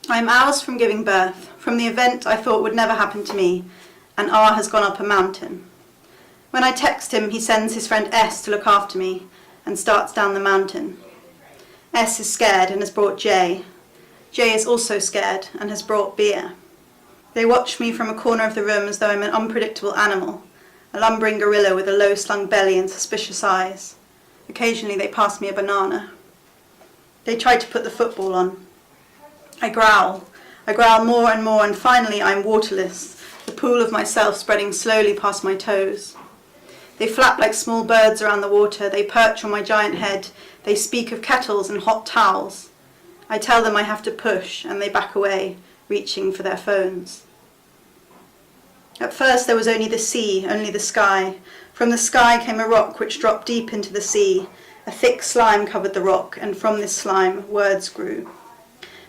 I am hours from giving birth, from the event I thought would never happen to me, and R has gone up a mountain. When I text him, he sends his friend S to look after me and starts down the mountain. S is scared and has brought J. J is also scared and has brought beer. They watch me from a corner of the room as though I'm an unpredictable animal, a lumbering gorilla with a low-slung belly and suspicious eyes. Occasionally they pass me a banana. They try to put the football on. I growl more and more, and finally I'm waterless, the pool of myself spreading slowly past my toes. They flap like small birds around the water, they perch on my giant head, they speak of kettles and hot towels. I tell them I have to push, and they back away, reaching for their phones. At first there was only the sea, only the sky. From the sky came a rock which dropped deep into the sea. A thick slime covered the rock, and from this slime words grew.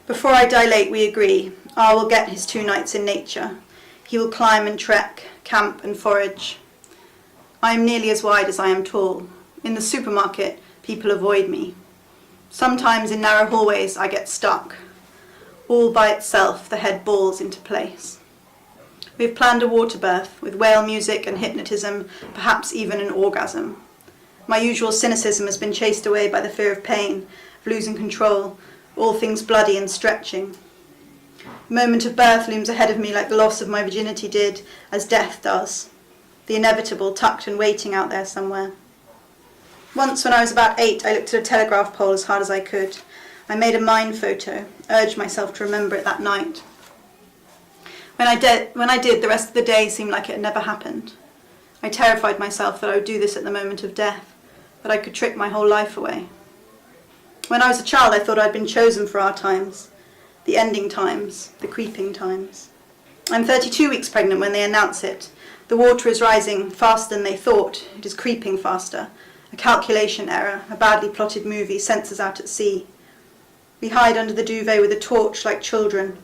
Before I dilate, we agree. R will get his 2 nights in nature. He will climb and trek, camp and forage. I am nearly as wide as I am tall. In the supermarket, people avoid me. Sometimes in narrow hallways, I get stuck. All by itself, the head balls into place. We have planned a water birth, with whale music and hypnotism, perhaps even an orgasm. My usual cynicism has been chased away by the fear of pain, of losing control, all things bloody and stretching. The moment of birth looms ahead of me like the loss of my virginity did, as death does. The inevitable tucked and waiting out there somewhere. Once when I was about 8, I looked at a telegraph pole as hard as I could. I made a mind photo, urged myself to remember it that night. When I did, the rest of the day seemed like it had never happened. I terrified myself that I would do this at the moment of death, that I could trick my whole life away. When I was a child, I thought I'd been chosen for our times, the ending times, the creeping times. I'm 32 weeks pregnant when they announce it. The water is rising faster than they thought. It is creeping faster. A calculation error, a badly plotted movie, sends us out at sea. We hide under the duvet with a torch like children.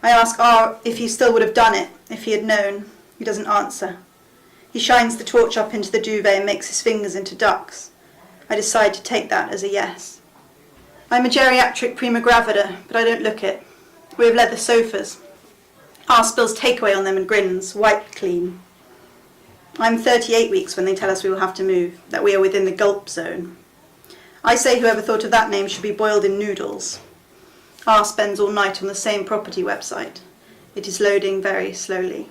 I ask R if he still would have done it, if he had known. He doesn't answer. He shines the torch up into the duvet and makes his fingers into ducks. I decide to take that as a yes. I'm a geriatric prima gravida, but I don't look it. We have leather sofas. R spills takeaway on them and grins, wiped clean. I'm 38 weeks when they tell us we will have to move, that we are within the gulp zone. I say whoever thought of that name should be boiled in noodles. R spends all night on the same property website. It is loading very slowly.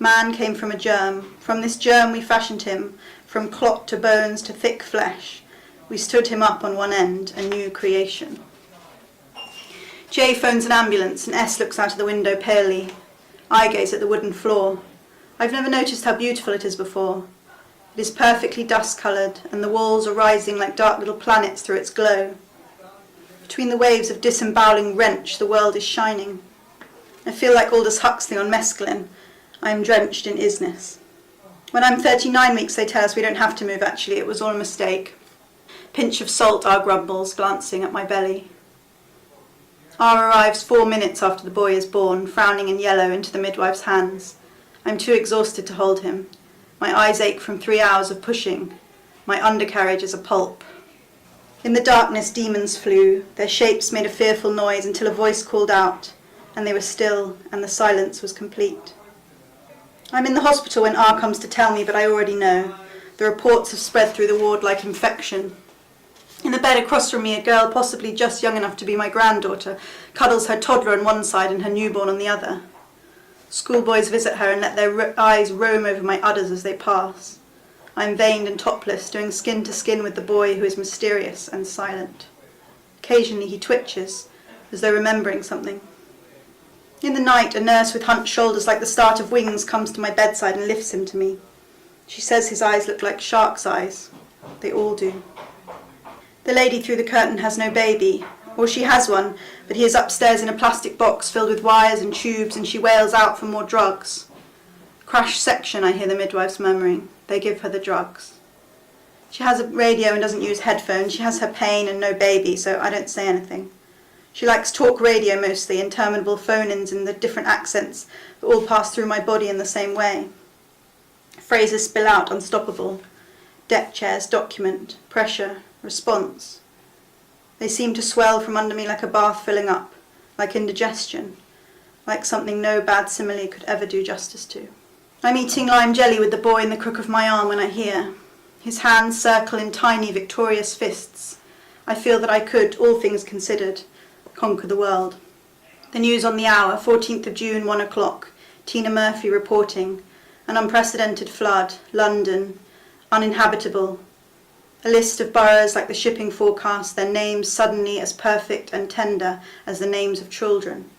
Man came from a germ. From this germ we fashioned him, from clot to bones to thick flesh. We stood him up on one end, a new creation. J phones an ambulance and S looks out of the window palely. I gaze at the wooden floor. I've never noticed how beautiful it is before. It is perfectly dust-coloured, and the walls are rising like dark little planets through its glow. Between the waves of disemboweling wrench, the world is shining. I feel like Aldous Huxley on mescaline. I am drenched in isness. When I'm 39 weeks, they tell us we don't have to move, actually. It was all a mistake. Pinch of salt, R grumbles, glancing at my belly. R arrives 4 minutes after the boy is born, frowning in yellow into the midwife's hands. I'm too exhausted to hold him. My eyes ache from 3 hours of pushing. My undercarriage is a pulp. In the darkness, demons flew. Their shapes made a fearful noise until a voice called out, and they were still, and the silence was complete. I'm in the hospital when R comes to tell me, but I already know. The reports have spread through the ward like infection. In the bed across from me, a girl, possibly just young enough to be my granddaughter, cuddles her toddler on one side and her newborn on the other. Schoolboys visit her and let their eyes roam over my udders as they pass. I am veined and topless, doing skin to skin with the boy who is mysterious and silent. Occasionally he twitches, as though remembering something. In the night, a nurse with hunched shoulders like the start of wings comes to my bedside and lifts him to me. She says his eyes look like shark's eyes. They all do. The lady through the curtain has no baby, or she has one, but he is upstairs in a plastic box filled with wires and tubes, and she wails out for more drugs. Crash section, I hear the midwives murmuring. They give her the drugs. She has a radio and doesn't use headphones. She has her pain and no baby, so I don't say anything. She likes talk radio mostly, interminable phone-ins in the different accents that all pass through my body in the same way. Phrases spill out unstoppable. Deck chairs, document, pressure, response. They seem to swell from under me like a bath filling up. like indigestion, like something no bad simile could ever do justice to. I'm eating lime jelly with the boy in the crook of my arm when I hear. His hands circle in tiny, victorious fists. I feel that I could, all things considered, conquer the world. The news on the hour, 14th of June, 1 o'clock. Tina Murphy reporting. An unprecedented flood. London. Uninhabitable. A list of boroughs like the shipping forecast, their names suddenly as perfect and tender as the names of children.